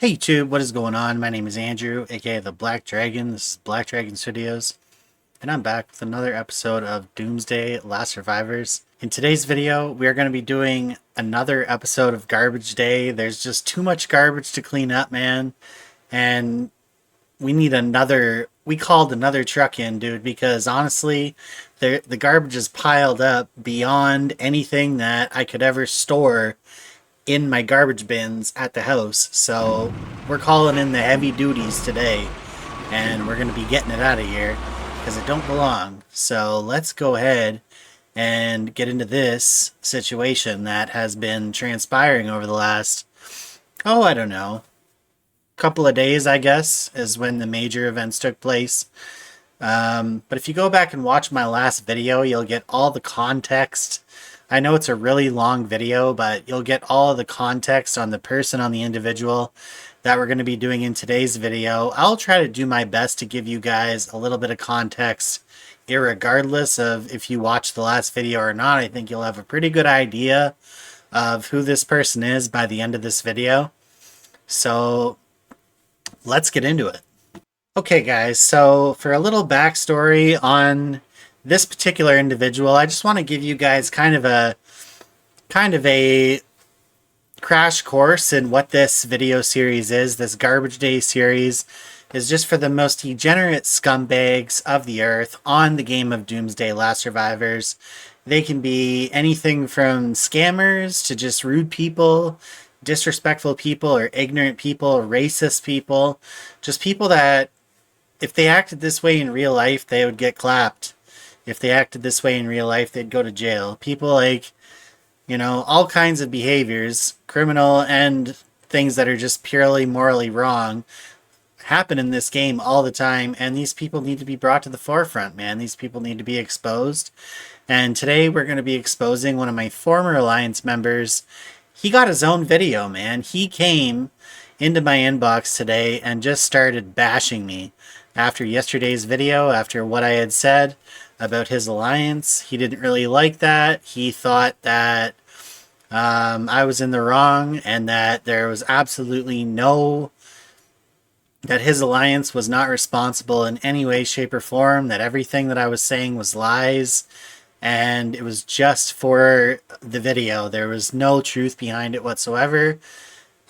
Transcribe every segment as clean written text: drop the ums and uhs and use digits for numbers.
Hey YouTube, what is going on? My name is Andrew, aka the Black Dragon. This is Black Dragon Studios, and I'm back with another episode of Doomsday Last Survivors. In today's video, we are going to be doing another episode of Garbage Day. There's just too much garbage to clean up, man, and we called another truck in, dude, because honestly, the garbage is piled up beyond anything that I could ever store in my garbage bins at the house. So we're calling in the heavy duties today, and we're going to be getting it out of here because it don't belong. So let's go ahead and get into this situation that has been transpiring over the last, I don't know, couple of days, I guess, is when the major events took place. But if you go back and watch my last video, you'll get all the context. I know it's a really long video, but you'll get all of the context on the person, on the individual that we're going to be doing in today's video. I'll try to do my best to give you guys a little bit of context, irregardless of if you watch the last video or not. I think you'll have a pretty good idea of who this person is by the end of this video. So let's get into it. Okay, guys, so for a little backstory on this particular individual, I just want to give you guys kind of a crash course in what this video series is. This Garbage Day series is just for the most degenerate scumbags of the earth on the game of Doomsday Last Survivors. They can be anything from scammers to just rude people, disrespectful people, or ignorant people, or racist people. Just people that, if they acted this way in real life, they would get clapped. If they acted this way in real life, they'd go to jail. People like, all kinds of behaviors, criminal and things that are just purely morally wrong, happen in this game all the time, and these people need to be brought to the forefront, man. These people need to be exposed. And today we're going to be exposing one of my former Alliance members. He got his own video, man. He came into my inbox today and just started bashing me after yesterday's video, after what I had said about his alliance. He didn't really like that. He thought that I was in the wrong and that there was absolutely that his alliance was not responsible in any way, shape, or form, that everything that I was saying was lies, and it was just for the video. There was no truth behind it whatsoever.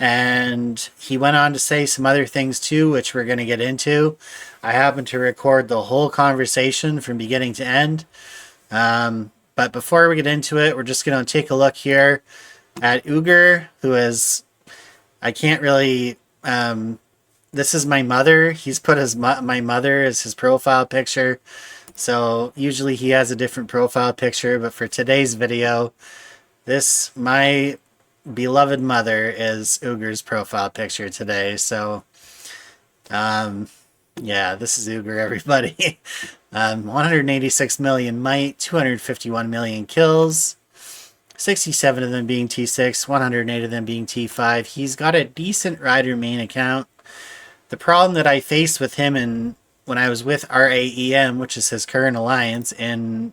And he went on to say some other things too, which we're going to get into. I happened to record the whole conversation from beginning to end. But before we get into it, we're just going to take a look here at Ugur, who is, I can't really, this is my mother. He's put my mother as his profile picture. So usually he has a different profile picture, but for today's video, my beloved mother is Ugur's profile picture today. So, yeah, this is Ugur, everybody. 186 million might, 251 million kills, 67 of them being T6, 108 of them being T5. He's got a decent rider main account. The problem that I faced with him when I was with RAEM, which is his current alliance, in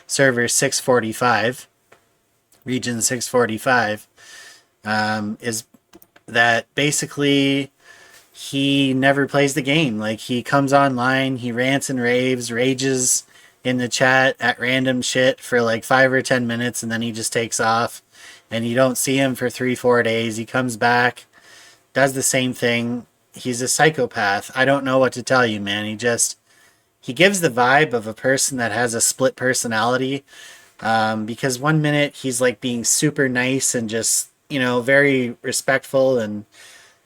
server 645, region 645, is that basically he never plays the game. Like, he comes online, he rants and rages in the chat at random shit for like 5 or 10 minutes, and then he just takes off, and you don't see him for 3-4 days. He comes back, does the same thing. He's a psychopath. I don't know what to tell you, man. He gives the vibe of a person that has a split personality, because one minute he's like being super nice and just, very respectful and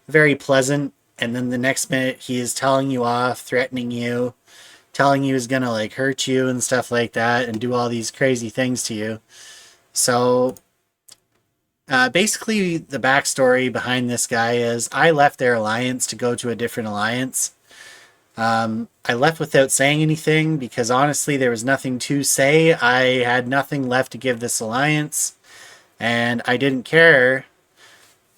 very pleasant. And then the next minute he is telling you off, threatening you, telling you he's going to like hurt you and stuff like that and do all these crazy things to you. So basically the backstory behind this guy is I left their alliance to go to a different alliance. I left without saying anything because honestly there was nothing to say. I had nothing left to give this alliance, and I didn't care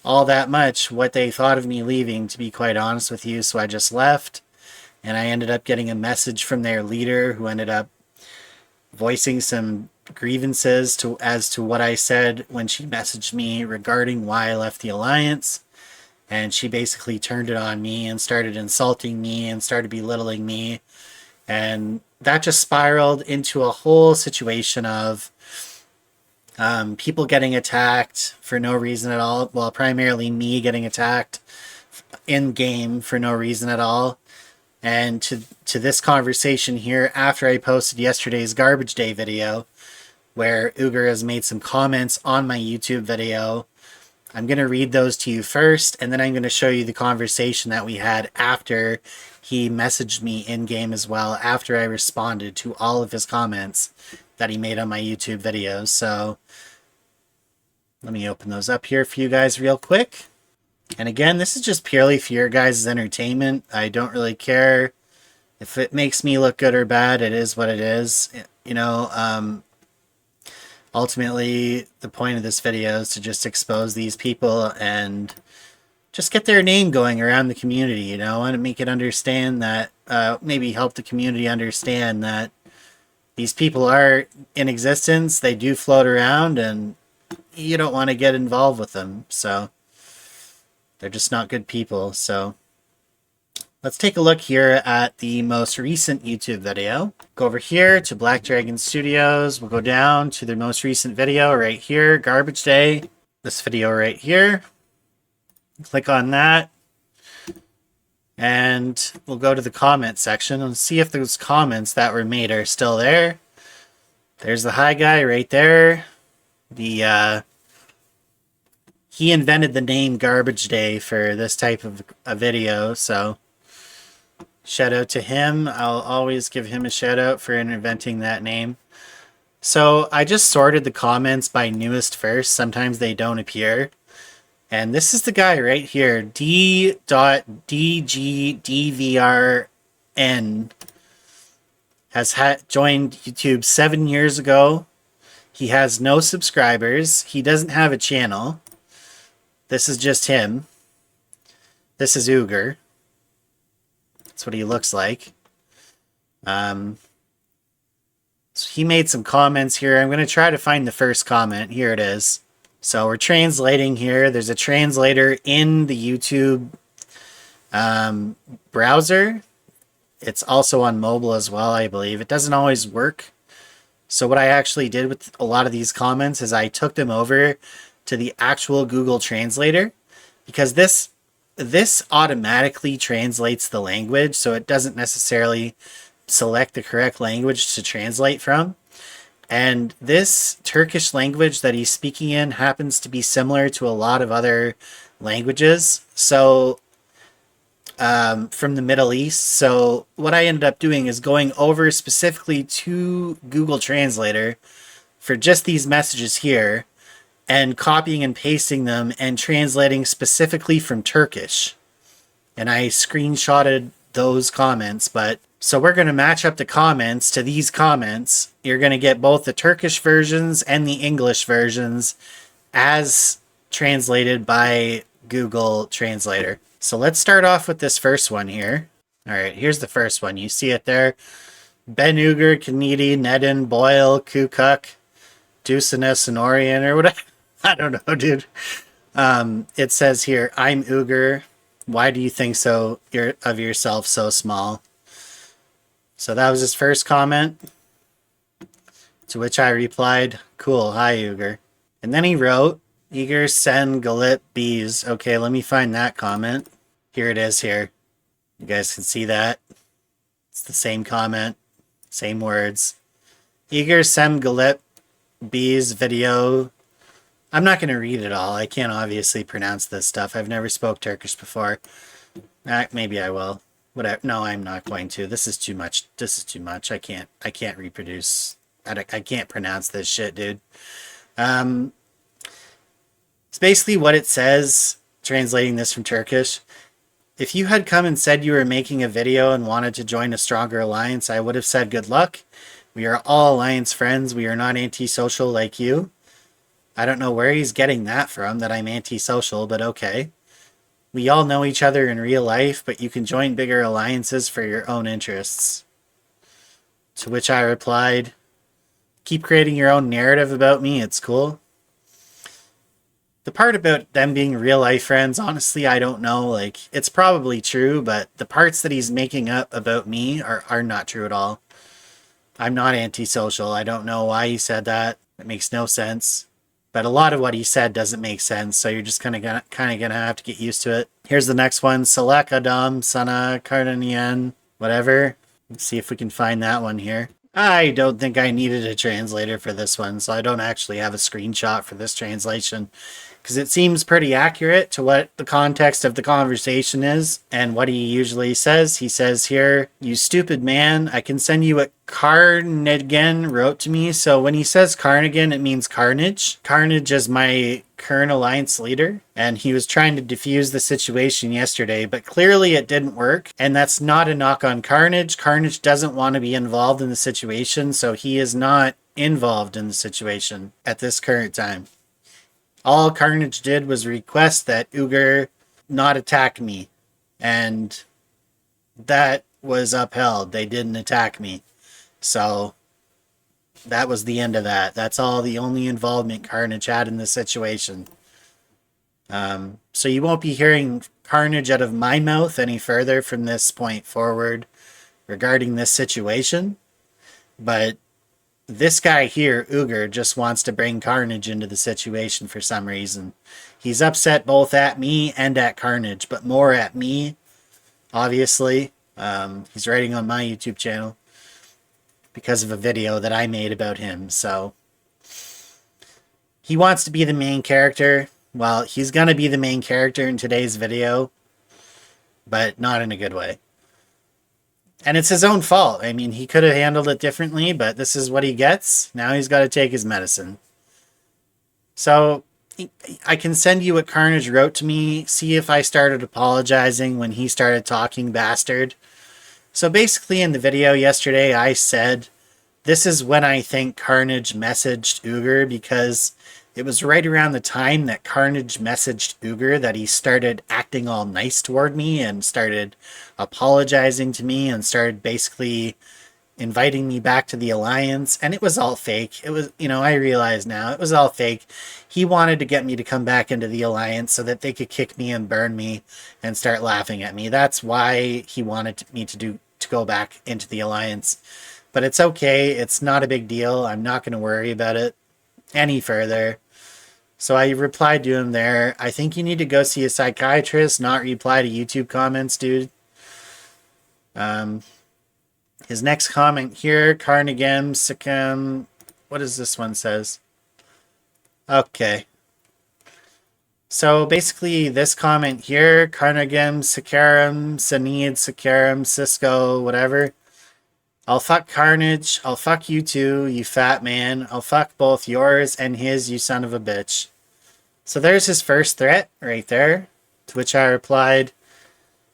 all that much what they thought of me leaving, to be quite honest with you. So I just left, and I ended up getting a message from their leader, who ended up voicing some grievances as to what I said when she messaged me regarding why I left the alliance. and she basically turned it on me and started insulting me and started belittling me. And that just spiraled into a whole situation of people getting attacked for no reason at all. Well, primarily me getting attacked in game for no reason at all. And to this conversation here after I posted yesterday's Garbage Day video, where Ugur has made some comments on my YouTube video. I'm going to read those to you first, and then I'm going to show you the conversation that we had after he messaged me in-game as well, after I responded to all of his comments that he made on my YouTube videos. So let me open those up here for you guys real quick. And again, this is just purely for your guys' entertainment. I don't really care if it makes me look good or bad. It is what it is. You know, ultimately, the point of this video is to just expose these people and just get their name going around the community, you know, and make it understand that, maybe help the community understand that these people are in existence, they do float around, and you don't want to get involved with them, so they're just not good people. So let's take a look here at the most recent YouTube video. Go over here to Black Dragon Studios. We'll go down to the most recent video right here, Garbage Day. This video right here. Click on that. And we'll go to the comment section and see if those comments that were made are still there. There's the TheHiGuy right there. He invented the name Garbage Day for this type of a video, so shout out to him. I'll always give him a shout out for inventing that name. So I just sorted the comments by newest first. Sometimes they don't appear. And this is the guy right here, D.DGDVRN, has joined YouTube 7 years ago. He has no subscribers. He doesn't have a channel. This is just him. This is Ugur. That's what he looks like. So he made some comments here. I'm going to try to find the first comment. Here it is. So we're translating here. There's a translator in the YouTube browser. It's also on mobile as well, I believe. It doesn't always work. So what I actually did with a lot of these comments is I took them over to the actual Google Translator, because this automatically translates the language, so it doesn't necessarily select the correct language to translate from. And this Turkish language that he's speaking in happens to be similar to a lot of other languages, so from the Middle East. So what I ended up doing is going over specifically to Google Translator for just these messages here and copying and pasting them and translating specifically from Turkish. And I screenshotted those comments, but so we're going to match up the comments to these comments. You're going to get both the Turkish versions and the English versions as translated by Google Translator. So let's start off with this first one here. All right, here's the first one. You see it there. Ben Ugur, Kanedi, Nedin, Boyle, Kukuk, Dusinus, and Orion, or whatever. I don't know, dude. It says here, I'm Ugur. Why do you think so of yourself so small? So that was his first comment, to which I replied, cool, hi Ugur. And then he wrote, Ugur sen galip bees. Okay, let me find that comment. Here it is here. You guys can see that. It's the same comment, same words. Ugur sem galip bees video. I'm not going to read it all. I can't obviously pronounce this stuff. I've never spoke Turkish before. Maybe I will. Whatever. No, I'm not going to. This is too much. This is too much. I can't reproduce. I can't pronounce this shit, dude. It's basically what it says, translating this from Turkish. If you had come and said you were making a video and wanted to join a stronger alliance, I would have said good luck. We are all alliance friends. We are not antisocial like you. I don't know where he's getting that from, that I'm antisocial, but okay. We all know each other in real life, but you can join bigger alliances for your own interests. To which I replied, keep creating your own narrative about me, it's cool. The part about them being real life friends, honestly, I don't know. Like, it's probably true, but the parts that he's making up about me are not true at all. I'm not antisocial. I don't know why he said that. It makes no sense. But a lot of what he said doesn't make sense, so you're just kind of gonna have to get used to it. Here's the next one: Selek Adam Sana Kardanian, whatever. Let's see if we can find that one here. I don't think I needed a translator for this one, so I don't actually have a screenshot for this translation, because it seems pretty accurate to what the context of the conversation is and what he usually says. He says here, "You stupid man, I can send you what Carnigan wrote to me." So when he says Carnigan, it means Carnage. Carnage is my current alliance leader, and he was trying to defuse the situation yesterday, but clearly it didn't work, and that's not a knock on Carnage. Carnage doesn't want to be involved in the situation, so he is not involved in the situation at this current time. All Carnage did was request that Ugur not attack me, and that was upheld. They didn't attack me. So that was the end of that. That's all the only involvement Carnage had in this situation. So you won't be hearing Carnage out of my mouth any further from this point forward regarding this situation. But this guy here, Ugur, just wants to bring Carnage into the situation for some reason. He's upset both at me and at Carnage, but more at me, obviously. He's writing on my YouTube channel because of a video that I made about him. So he wants to be the main character. Well, he's going to be the main character in today's video, but not in a good way. And it's his own fault. I mean, he could have handled it differently, but this is what he gets. Now he's got to take his medicine. So I can send you what Carnage wrote to me. See if I started apologizing when he started talking bastard. So basically in the video yesterday, I said, this is when I think Carnage messaged Ugur, because it was right around the time that Carnage messaged Ugur that he started acting all nice toward me and started apologizing to me and started basically inviting me back to the Alliance. And it was all fake. It was, I realize now it was all fake. He wanted to get me to come back into the Alliance so that they could kick me and burn me and start laughing at me. That's why he wanted me to go back into the Alliance. But it's okay. It's not a big deal. I'm not going to worry about it any further. So I replied to him there. I think you need to go see a psychiatrist, not reply to YouTube comments, dude. His next comment here, Carnagem Sikkim. What does this one says? Okay. So basically this comment here, Carnagem Sikaram, Sanid Sikaram, Cisco, whatever. I'll fuck Carnage. I'll fuck you too, you fat man. I'll fuck both yours and his, you son of a bitch. So there's his first threat right there. To which I replied,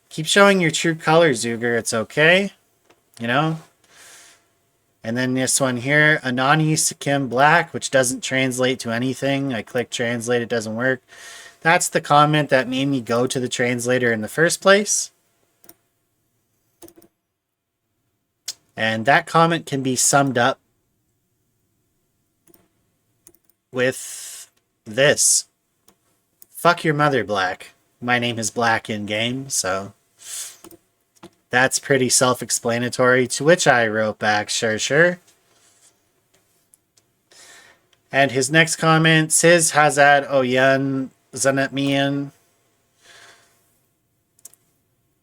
keep showing your true colors, Ugur. It's okay. And then this one here, Anani Sikkim Black, which doesn't translate to anything. I click translate, it doesn't work. That's the comment that made me go to the translator in the first place. And that comment can be summed up with this. Fuck your mother, Black. My name is Black in game, so that's pretty self-explanatory, to which I wrote back, sure. And his next comment, Siz Hazad Oyan Zanatmian.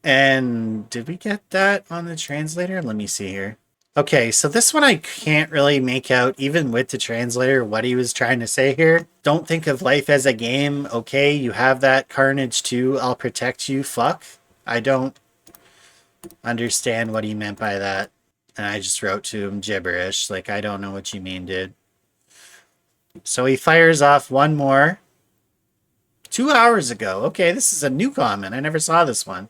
And did we get that on the translator? Let me see here. Okay, so this one I can't really make out, even with the translator, what he was trying to say here. Don't think of life as a game. Okay, you have that Carnage too. I'll protect you. Fuck. I don't understand what he meant by that. And I just wrote to him gibberish. Like, I don't know what you mean, dude. So he fires off one more. 2 hours ago. Okay, this is a new comment. I never saw this one.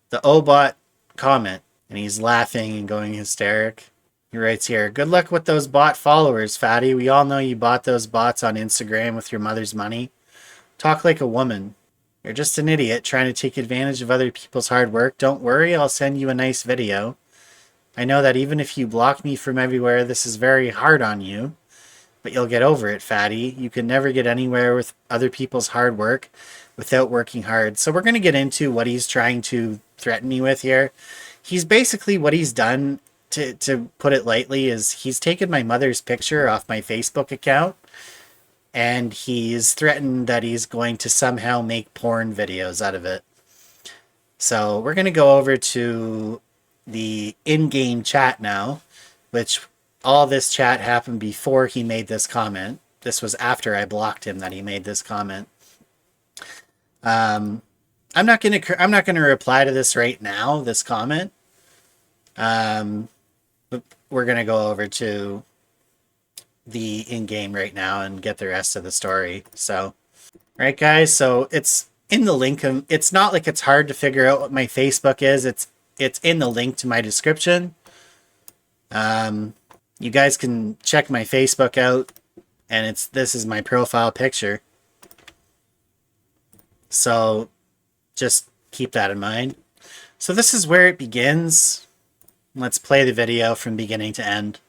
The Obot comment. And he's laughing and going hysteric. He writes here, good luck with those bot followers, fatty. We all know you bought those bots on Instagram with your mother's money. Talk like a woman. You're just an idiot trying to take advantage of other people's hard work. Don't worry, I'll send you a nice video. I know that even if you block me from everywhere, this is very hard on you. but you'll get over it, fatty. You can never get anywhere with other people's hard work without working hard. So we're going to get into what he's trying to threaten me with here. He's basically, what he's done, to put it lightly, is he's taken my mother's picture off my Facebook account, and he's threatened that he's going to somehow make porn videos out of it. So we're going to go over to the in-game chat now, which all this chat happened before he made this comment. This was after I blocked him that he made this comment. I'm not gonna reply to this right now, this comment. But we're gonna go over to the in-game right now and get the rest of the story. So, right, guys. So it's in the link. It's not like it's hard to figure out what my Facebook is. It's in the link to my description. You guys can check my Facebook out, and this is my profile picture. So just keep that in mind. So this is where it begins. Let's play the video from beginning to end.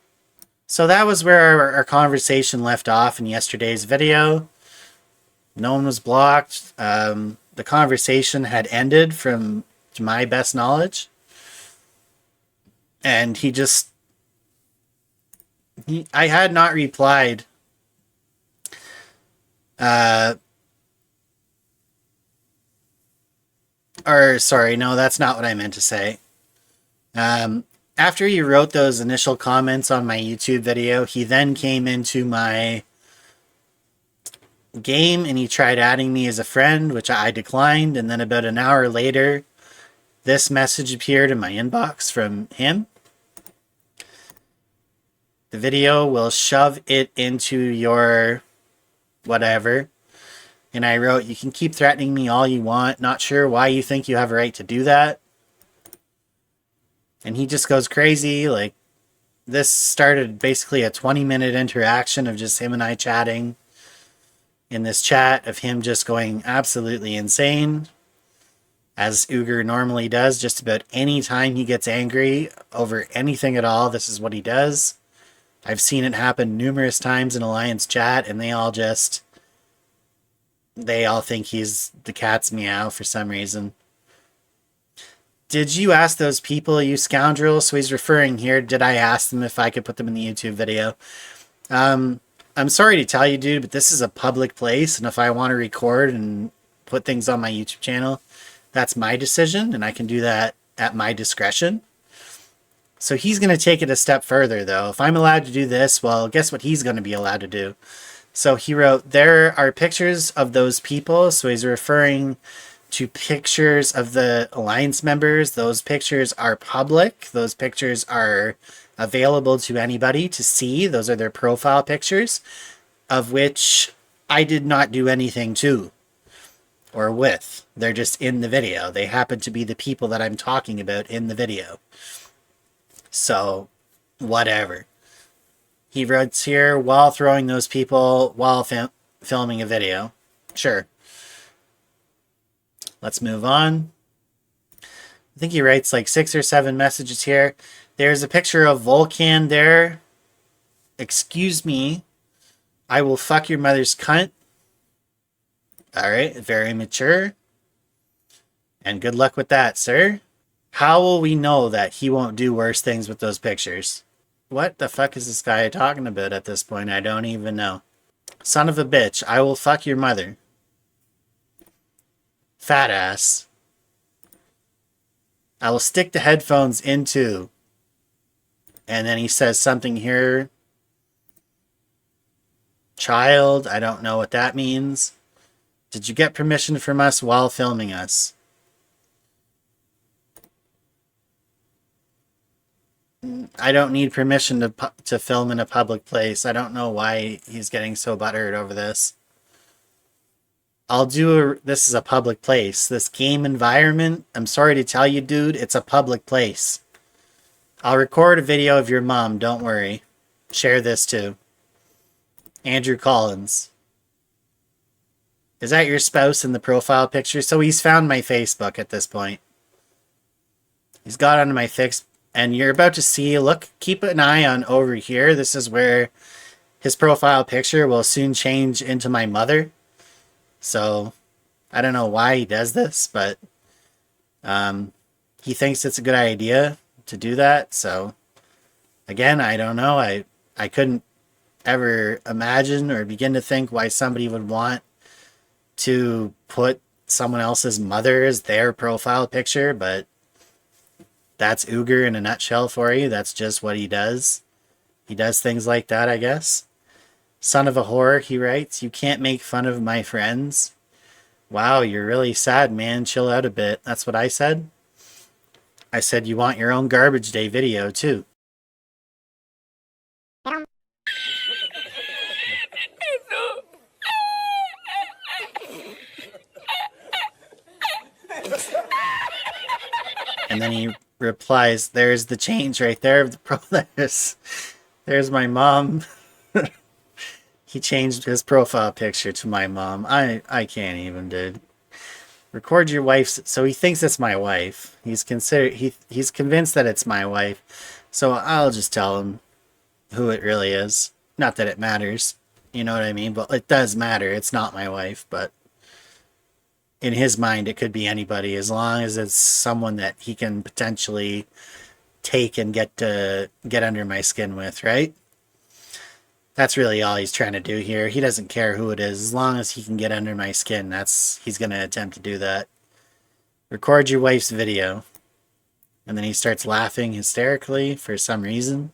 So that was where our conversation left off in yesterday's video. No one was blocked. The conversation had ended to my best knowledge. And I had not replied. Or sorry, no, that's not what I meant to say. After he wrote those initial comments on my YouTube video, he then came into my game and he tried adding me as a friend, which I declined. And then about an hour later, this message appeared in my inbox from him. The video will shove it into your whatever. And I wrote, you can keep threatening me all you want. Not sure why you think you have a right to do that. And he just goes crazy. Like, this started basically a 20-minute interaction of just him and I chatting in this chat, of him just going absolutely insane, as Ugur normally does. Just about any time he gets angry over anything at all, this is what he does. I've seen it happen numerous times in Alliance chat, and they all think he's the cat's meow for some reason. Did you ask those people, you scoundrel? So he's referring here, did I ask them if I could put them in the YouTube video? I'm sorry to tell you, dude, but this is a public place, and if I want to record and put things on my YouTube channel, that's my decision, and I can do that at my discretion. So he's going to take it a step further, though. If I'm allowed to do this, well, guess what he's going to be allowed to do? So he wrote, there are pictures of those people. So he's referring to pictures of the Alliance members. Those pictures are public. Those pictures are available to anybody to see. Those are their profile pictures, of which I did not do anything to or with. They're just in the video. They happen to be the people that I'm talking about in the video. So, whatever. He writes here, while throwing those people while filming a video. Sure. Let's move on. I think he writes like 6 or 7 messages here. There's a picture of Volcan there. Excuse me. I will fuck your mother's cunt. Alright, very mature. And good luck with that, sir. How will we know that he won't do worse things with those pictures? What the fuck is this guy talking about at this point? I don't even know. Son of a bitch, I will fuck your mother. Fat ass. I will stick the headphones into. And then he says something here. Child, I don't know what that means. Did you get permission from us while filming us? I don't need permission to film in a public place. I don't know why he's getting so butthurt over this. This is a public place. This game environment, I'm sorry to tell you, dude, it's a public place. I'll record a video of your mom, don't worry. Share this too. Andrew Collins. Is that your spouse in the profile picture? So he's found my Facebook at this point. He's got onto my fix, and you're about to see, look, keep an eye on over here. This is where his profile picture will soon change into my mother. So I don't know why he does this, but he thinks it's a good idea to do that. So again, I don't know. I couldn't ever imagine or begin to think why somebody would want to put someone else's mother as their profile picture, but that's Ugur in a nutshell for you. That's just what he does. He does things like that, I guess. Son of a whore, he writes, you can't make fun of my friends. Wow, you're really sad, man. Chill out a bit. That's what I said. I said you want your own garbage day video, too. And then he replies, there's the change right there of the there's my mom. He changed his profile picture to my mom. I can't even, dude. Record your wife's. So he thinks it's my wife. He's convinced that it's my wife. So I'll just tell him who it really is. Not that it matters. You know what I mean? But it does matter. It's not my wife, but in his mind it could be anybody as long as it's someone that he can potentially take and get under my skin with, right? That's really all he's trying to do here. He doesn't care who it is. As long as he can get under my skin, he's going to attempt to do that. Record your wife's video. And then he starts laughing hysterically for some reason.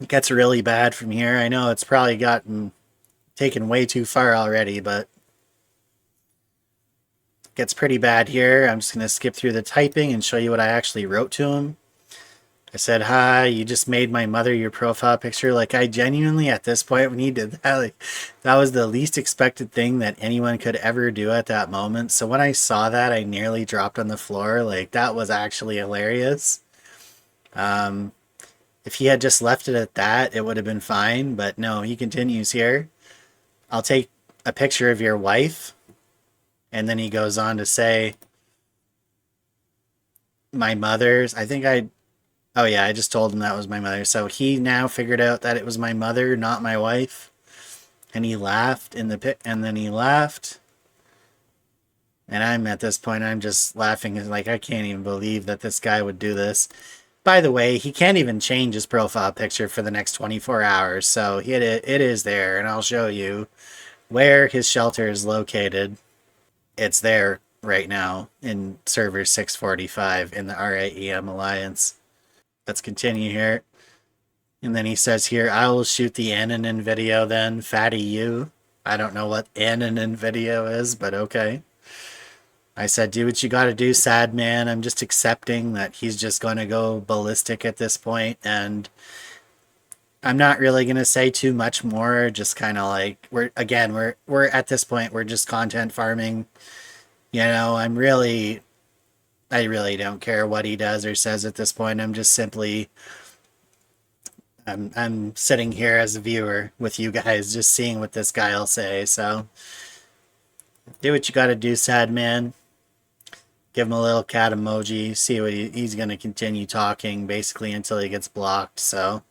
It gets really bad from here. I know it's probably gotten taken way too far already, but it gets pretty bad here. I'm just going to skip through the typing and show you what I actually wrote to him. I said, hi, you just made my mother your profile picture. Like, I genuinely, at this point, when he did that, like, that was the least expected thing that anyone could ever do at that moment. So when I saw that, I nearly dropped on the floor. Like, that was actually hilarious. If he had just left it at that, it would have been fine. But no, he continues here. I'll take a picture of your wife. And then he goes on to say, my mother's, oh yeah, I just told him that was my mother. So he now figured out that it was my mother, not my wife. And he laughed and then he laughed. And I'm at this point, I'm just laughing. Like, I can't even believe that this guy would do this. By the way, he can't even change his profile picture for the next 24 hours. So it is there, and I'll show you where his shelter is located. It's there right now in server 645 in the RAEM Alliance. Let's continue here. And then he says here, I will shoot the Ananin video then, fatty you. I don't know what Ananin video is, but okay. I said, do what you gotta do, sad man. I'm just accepting that he's just gonna go ballistic at this point, and I'm not really gonna say too much more. Just kind of like, we're at this point, we're just content farming. You know, I really don't care what he does or says at this point. I'm just simply, I'm sitting here as a viewer with you guys, just seeing what this guy will say. So, do what you gotta do, sad man. Give him a little cat emoji. See what he's gonna continue talking basically until he gets blocked. So,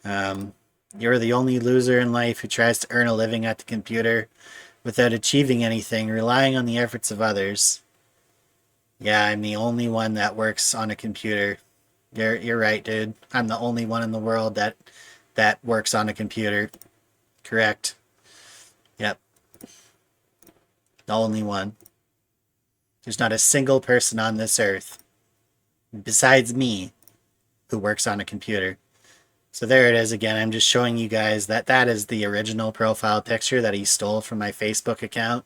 you're the only loser in life who tries to earn a living at the computer without achieving anything, relying on the efforts of others. Yeah, I'm the only one that works on a computer. You're right, dude. I'm the only one in the world that works on a computer. Correct. Yep. The only one. There's not a single person on this earth, besides me, who works on a computer. So there it is again. I'm just showing you guys that is the original profile picture that he stole from my Facebook account.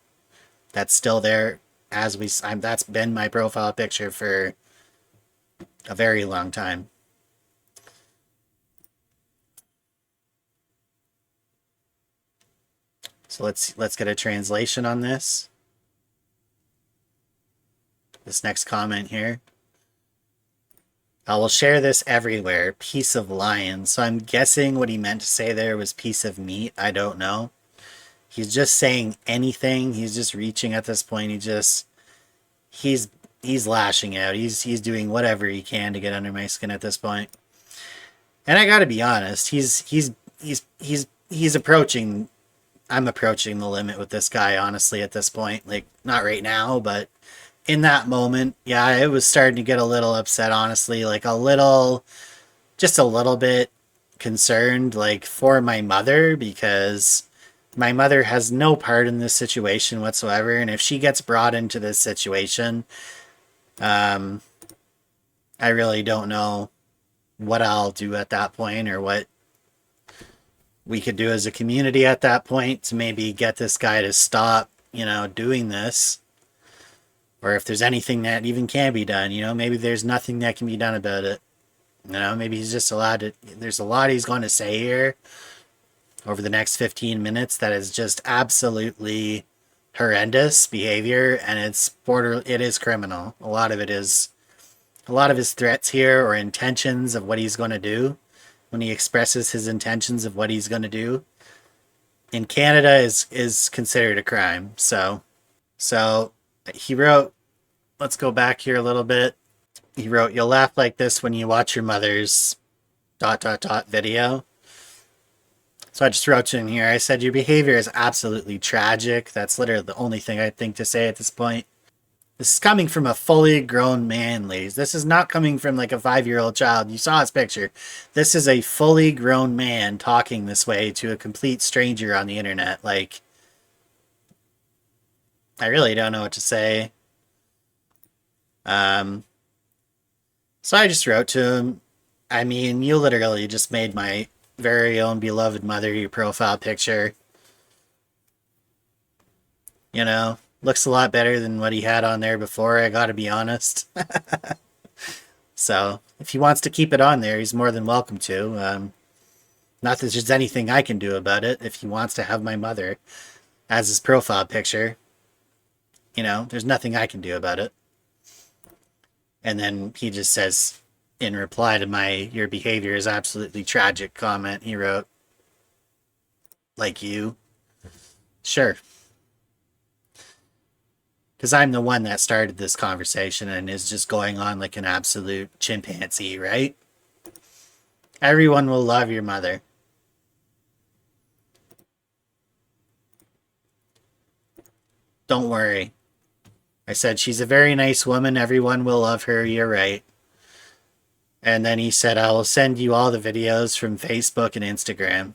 That's still there that's been my profile picture for a very long time. So let's get a translation on this. This next comment here. I will share this everywhere. Piece of lion. So I'm guessing what he meant to say there was piece of meat. I don't know. He's just saying anything. He's just reaching at this point. He's lashing out. He's doing whatever he can to get under my skin at this point. And I gotta be honest, he's approaching. I'm approaching the limit with this guy, honestly, at this point. Like, not right now, but in that moment, yeah, I was starting to get a little upset, honestly. Like, just a little bit concerned, like, for my mother, because my mother has no part in this situation whatsoever. And if she gets brought into this situation, um, I really don't know what I'll do at that point, or what we could do as a community at that point to maybe get this guy to stop, doing this. Or if there's anything that even can be done, maybe there's nothing that can be done about it. Maybe he's just allowed to. There's a lot he's going to say here over the next 15 minutes that is just absolutely horrendous behavior, and it is criminal. A lot of his threats here, or intentions of what he's going to do, when he expresses his intentions of what he's going to do in Canada, is considered a crime. So he wrote, let's go back here a little bit. He wrote, "You'll laugh like this when you watch your mother's ... video." So I just wrote in here, I said, "Your behavior is absolutely tragic." That's literally the only thing I think to say at this point. This is coming from a fully grown man, ladies. This is not coming from like a 5-year-old child. You saw his picture. This is a fully grown man talking this way to a complete stranger on the internet. Like, I really don't know what to say. So I just wrote to him, I mean, you literally just made my very own beloved mother your profile picture. Looks a lot better than what he had on there before, I gotta be honest. So, if he wants to keep it on there, he's more than welcome to. Not that there's anything I can do about it. If he wants to have my mother as his profile picture, there's nothing I can do about it. And then he just says, in reply to my "your behavior is absolutely tragic" comment, he wrote, "Like you." Sure. Because I'm the one that started this conversation and is just going on like an absolute chimpanzee, right? Everyone will love your mother. Don't worry. I said, "She's a very nice woman. Everyone will love her. You're right." And then he said, "I will send you all the videos from Facebook and Instagram."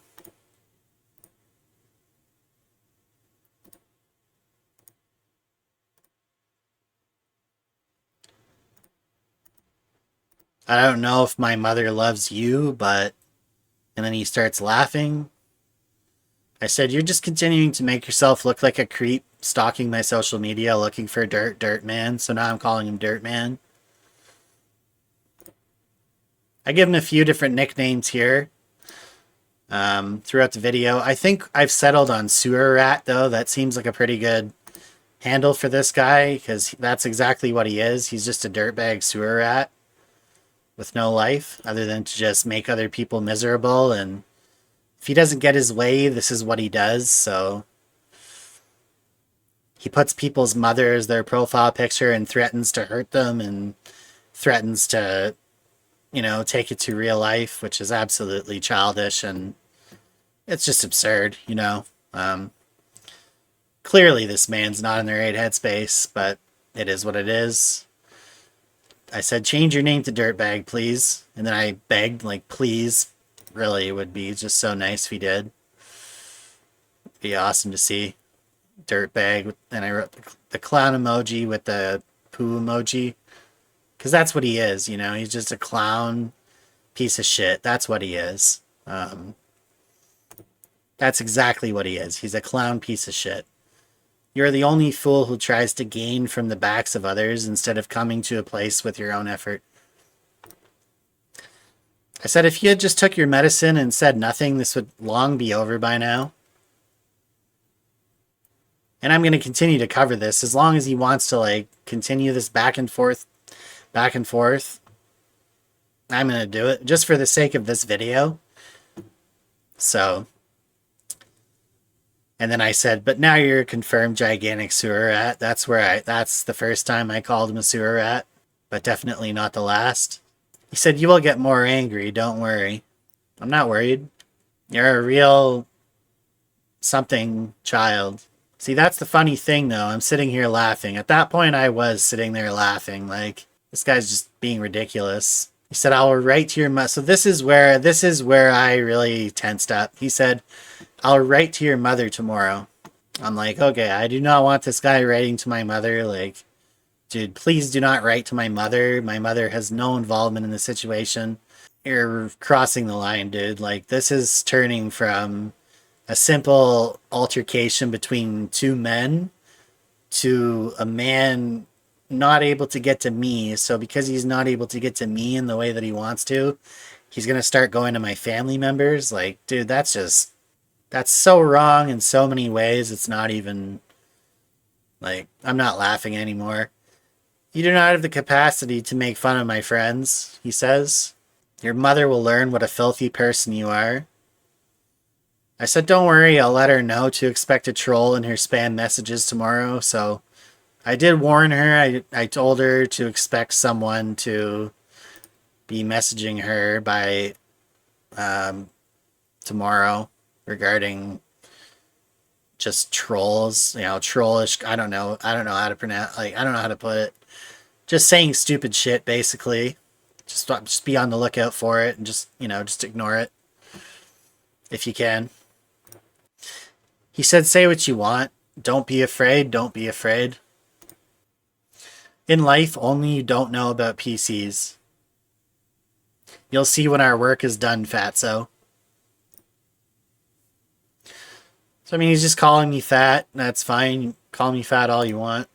I don't know if my mother loves you, but... And then he starts laughing. I said, "You're just continuing to make yourself look like a creep, stalking my social media, looking for Dirt Man." So now I'm calling him Dirt Man. I give him a few different nicknames here throughout the video. I think I've settled on Sewer Rat, though. That seems like a pretty good handle for this guy, because that's exactly what he is. He's just a dirtbag sewer rat with no life other than to just make other people miserable. And if he doesn't get his way, this is what he does. So he puts people's mother as their profile picture and threatens to hurt them and threatens to, take it to real life, which is absolutely childish, and it's just absurd, Clearly this man's not in the right headspace, but it is what it is. I said, "Change your name to Dirtbag, please." And then I begged, like, please. Really, it would be just so nice if he did. It'd be awesome to see. Dirtbag. And I wrote the clown emoji with the poo emoji. Because that's what he is, He's just a clown piece of shit. That's what he is. That's exactly what he is. He's a clown piece of shit. You're the only fool who tries to gain from the backs of others instead of coming to a place with your own effort. I said, if you had just took your medicine and said nothing, this would long be over by now. And I'm going to continue to cover this as long as he wants to, continue this back and forth. I'm going to do it just for the sake of this video. So... And then I said, "But now you're a confirmed gigantic sewer rat." That's the first time I called him a sewer rat, but definitely not the last. He said, "You will get more angry, don't worry." I'm not worried. You're a real something child. See, that's the funny thing, though. I'm sitting here laughing. At that point, I was sitting there laughing. Like, this guy's just being ridiculous. He said, "I'll write to your mother." So this is where I really tensed up. He said, "I'll write to your mother tomorrow." I'm like, okay, I do not want this guy writing to my mother. Like, dude, please do not write to my mother. My mother has no involvement in the situation. You're crossing the line, dude. Like, this is turning from a simple altercation between two men to a man not able to get to me. So because he's not able to get to me in the way that he wants to, he's going to start going to my family members. Like, dude, that's so wrong in so many ways. It's not even like, I'm not laughing anymore. "You do not have the capacity to make fun of my friends," he says. "Your mother will learn what a filthy person you are." I said, "Don't worry, I'll let her know to expect a troll in her spam messages tomorrow." So I did warn her. I told her to expect someone to be messaging her by tomorrow regarding just trolls, trollish. I don't know how to pronounce, like, I don't know how to put it. Just saying stupid shit, basically. Just be on the lookout for it and just ignore it if you can. He said, "Say what you want. Don't be afraid. Don't be afraid. In life, only you don't know about PCs. You'll see when our work is done, fatso." So, I mean, he's just calling me fat. That's fine. Call me fat all you want.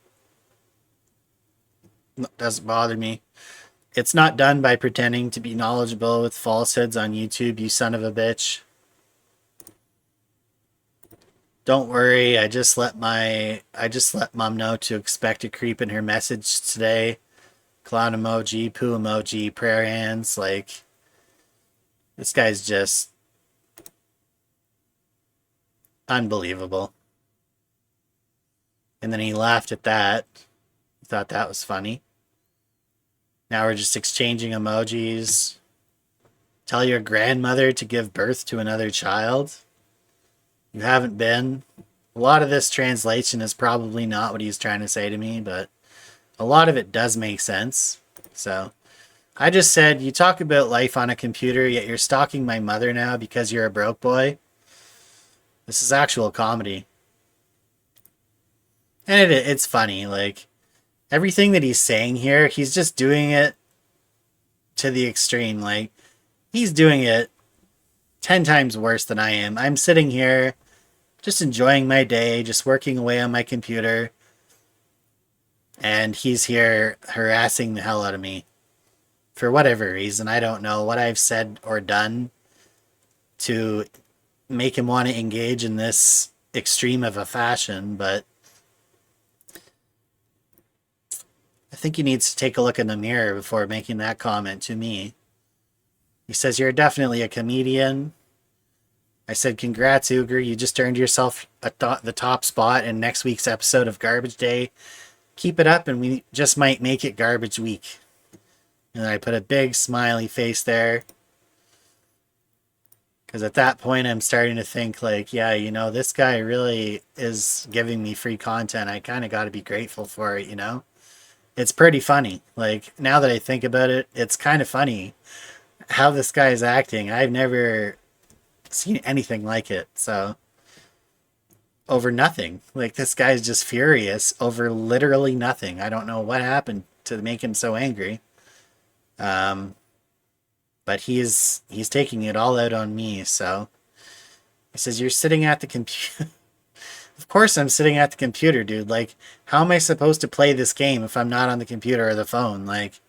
Doesn't bother me. "It's not done by pretending to be knowledgeable with falsehoods on YouTube, you son of a bitch. Don't worry, I just let mom know to expect a creep in her message today. Clown emoji, poo emoji, prayer hands." Like, this guy's just unbelievable. And then he laughed at that. He thought that was funny. Now we're just exchanging emojis. "Tell your grandmother to give birth to another child. You haven't been." A lot of this translation is probably not what he's trying to say to me, but a lot of it does make sense. So I just said, "You talk about life on a computer, yet you're stalking my mother now because you're a broke boy. This is actual comedy." And it's funny. Like, everything that he's saying here, he's just doing it to the extreme. Like, he's doing it 10 times worse than I am. I'm sitting here just enjoying my day, just working away on my computer, and he's here harassing the hell out of me for whatever reason. I don't know what I've said or done to make him want to engage in this extreme of a fashion, but I think he needs to take a look in the mirror before making that comment to me. He says, "You're definitely a comedian." I said, "Congrats, Ugur. You just earned yourself the top spot in next week's episode of Garbage Day. Keep it up and we just might make it Garbage Week." And I put a big smiley face there. Because at that point, I'm starting to think, like, yeah, this guy really is giving me free content. I kind of got to be grateful for it. It's pretty funny. Like, now that I think about it, it's kind of funny how this guy is acting. I've never seen anything like it. So, over nothing. Like, this guy's just furious over literally nothing. I don't know what happened to make him so angry. But he's taking it all out on me. So he says, "You're sitting at the computer." Of course I'm sitting at the computer, dude. Like, how am I supposed to play this game if I'm not on the computer or the phone? Like,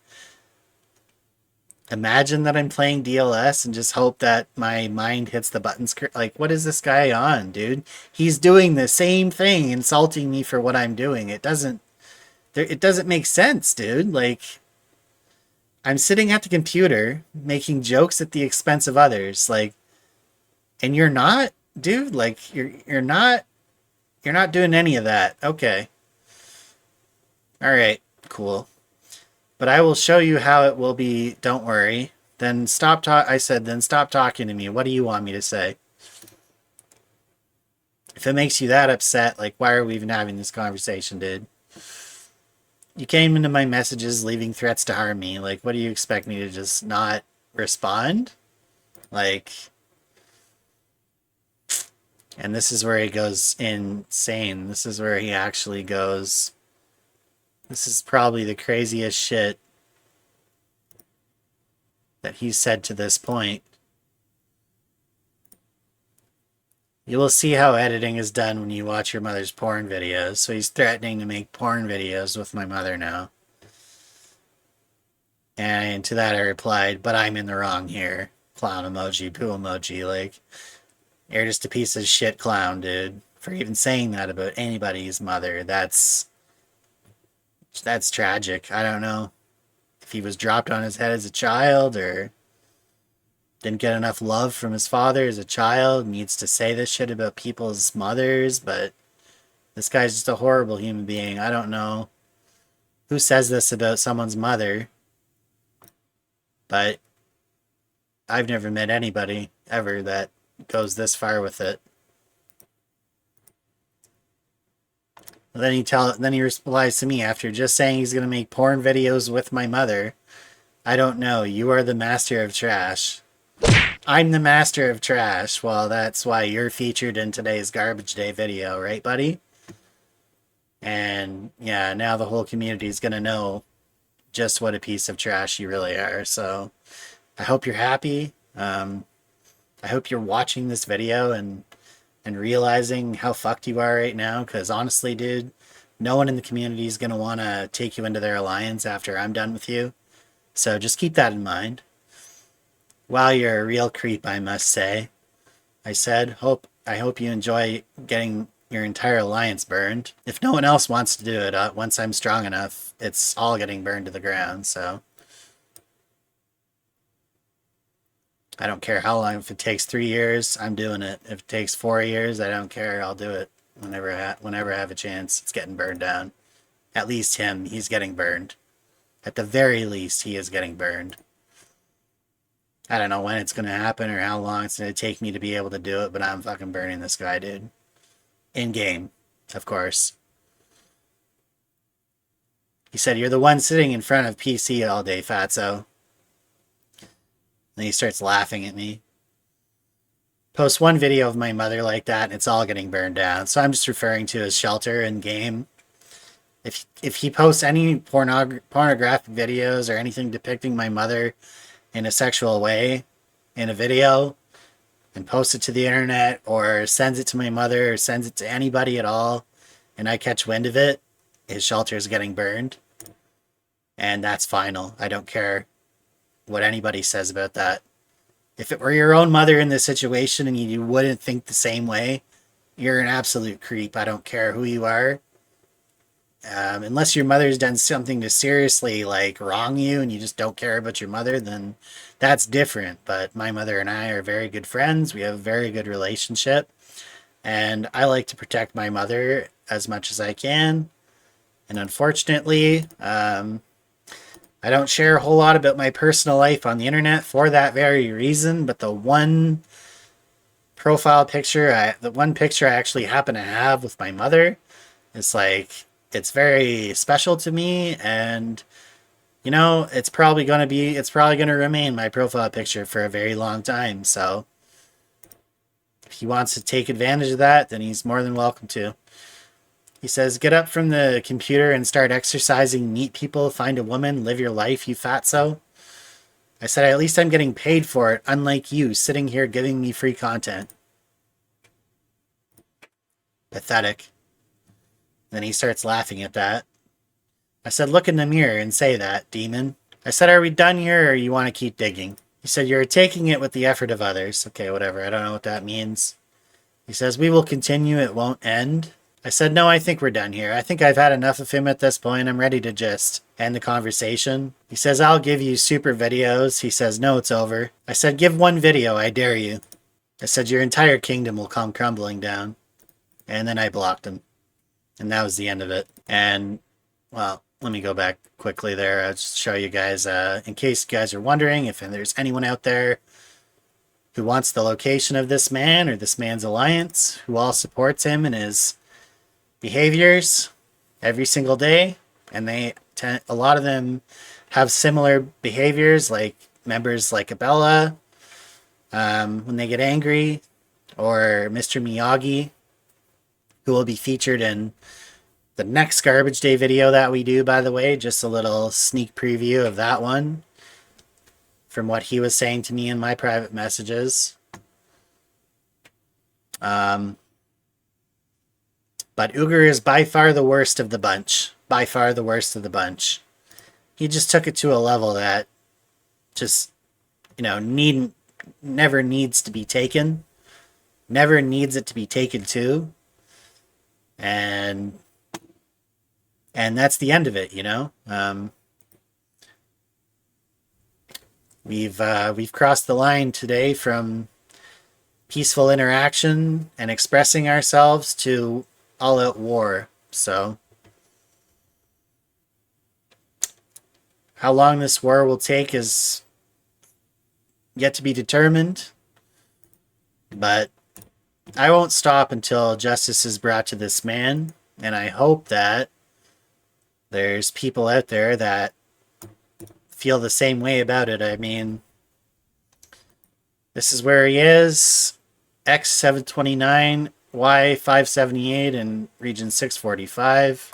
imagine that I'm playing DLS and just hope that my mind hits the buttons. Like, what is this guy on, dude? He's doing the same thing, insulting me for what I'm doing. It doesn't make sense, dude. Like, I'm sitting at the computer making jokes at the expense of others, like, and you're not, dude. Like, you're not doing any of that. Okay. All right. Cool. But I will show you how it will be. Don't worry. Then I said, then stop talking to me. What do you want me to say? If it makes you that upset, like, why are we even having this conversation, dude? You came into my messages leaving threats to harm me. Like, what do you expect me to just not respond? Like, and this is where he goes insane. This is where he actually goes. This is probably the craziest shit that he's said to this point. You will see how editing is done when you watch your mother's porn videos. So he's threatening to make porn videos with my mother now. And to that I replied, but I'm in the wrong here. Clown emoji, poo emoji, like, you're just a piece of shit clown, dude. For even saying that about anybody's mother. That's tragic. I don't know if he was dropped on his head as a child or didn't get enough love from his father as a child, needs to say this shit about people's mothers, but this guy's just a horrible human being. I don't know who says this about someone's mother, but I've never met anybody ever that goes this far with it. Then he replies to me after just saying he's going to make porn videos with my mother. I don't know. You are the master of trash. I'm the master of trash. Well, that's why you're featured in today's Garbage Day video, right, buddy? And yeah, now the whole community is going to know just what a piece of trash you really are. So I hope you're happy. I hope you're watching this video and realizing how fucked you are right now. Because honestly, dude, no one in the community is going to want to take you into their alliance after I'm done with you. So just keep that in mind. Wow, you're a real creep, I must say. I said, I hope you enjoy getting your entire alliance burned. If no one else wants to do it, once I'm strong enough, it's all getting burned to the ground, so. I don't care how long. If it takes 3 years, I'm doing it. If it takes 4 years, I don't care. I'll do it whenever I have a chance. It's getting burned down. At least him, he's getting burned. At the very least, he is getting burned. I don't know when it's going to happen or how long it's going to take me to be able to do it, but I'm fucking burning this guy, dude. In-game, of course. He said, you're the one sitting in front of PC all day, fatso. Then he starts laughing at me. Post one video of my mother like that, and it's all getting burned down. So I'm just referring to his shelter in-game. If he posts any pornographic videos or anything depicting my mother in a sexual way in a video and posts it to the internet or sends it to my mother or sends it to anybody at all and I catch wind of it, his shelter is getting burned. And that's final. I don't care what anybody says about that. If it were your own mother in this situation and you wouldn't think the same way, you're an absolute creep. I don't care who you are. Unless your mother's done something to seriously like wrong you and you just don't care about your mother, then that's different. But my mother and I are very good friends. We have a very good relationship. And I like to protect my mother as much as I can. And unfortunately, I don't share a whole lot about my personal life on the internet for that very reason. But the one profile picture, the one picture I actually happen to have with my mother, it's like, it's very special to me, and you know, it's probably going to remain my profile picture for a very long time. So if he wants to take advantage of that, then he's more than welcome to. He says, get up from the computer and start exercising, meet people, find a woman, live your life, you fatso. I said, at least I'm getting paid for it, unlike you sitting here giving me free content. Pathetic. Then he starts laughing at that. I said, look in the mirror and say that, demon. I said, are we done here or you want to keep digging? He said, you're taking it with the effort of others. Okay, whatever. I don't know what that means. He says, we will continue. It won't end. I said, no, I think we're done here. I think I've had enough of him at this point. I'm ready to just end the conversation. He says, I'll give you super videos. He says, no, it's over. I said, give one video. I dare you. I said, your entire kingdom will come crumbling down. And then I blocked him. And that was the end of it. And, well, let me go back quickly there. I'll just show you guys, in case you guys are wondering if there's anyone out there who wants the location of this man or this man's alliance, who all supports him in his behaviors every single day. And a lot of them have similar behaviors, like members like Abella, when they get angry, or Mr. Miyagi, who will be featured in the next Garbage Day video that we do, by the way. Just a little sneak preview of that one from what he was saying to me in my private messages. But Ugur is by far the worst of the bunch. By far the worst of the bunch. He just took it to a level that just, never needs to be taken. Never needs it to be taken to. And that's the end of it, We've crossed the line today from peaceful interaction and expressing ourselves to all-out war. So how long this war will take is yet to be determined, but I won't stop until justice is brought to this man, and I hope that there's people out there that feel the same way about it. I mean, this is where he is. X729, Y578 in region 645.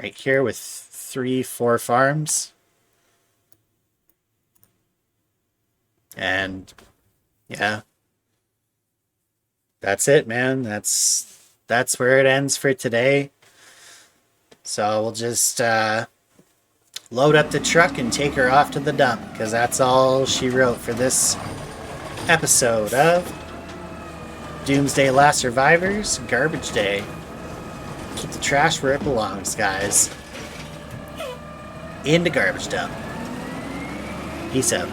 Right here with 3-4 farms. And yeah, that's it, man. That's where it ends for today. So we'll just load up the truck and take her off to the dump, because that's all she wrote for this episode of Doomsday Last Survivors, Garbage Day. Keep the trash where it belongs, guys. In the garbage dump. Peace out.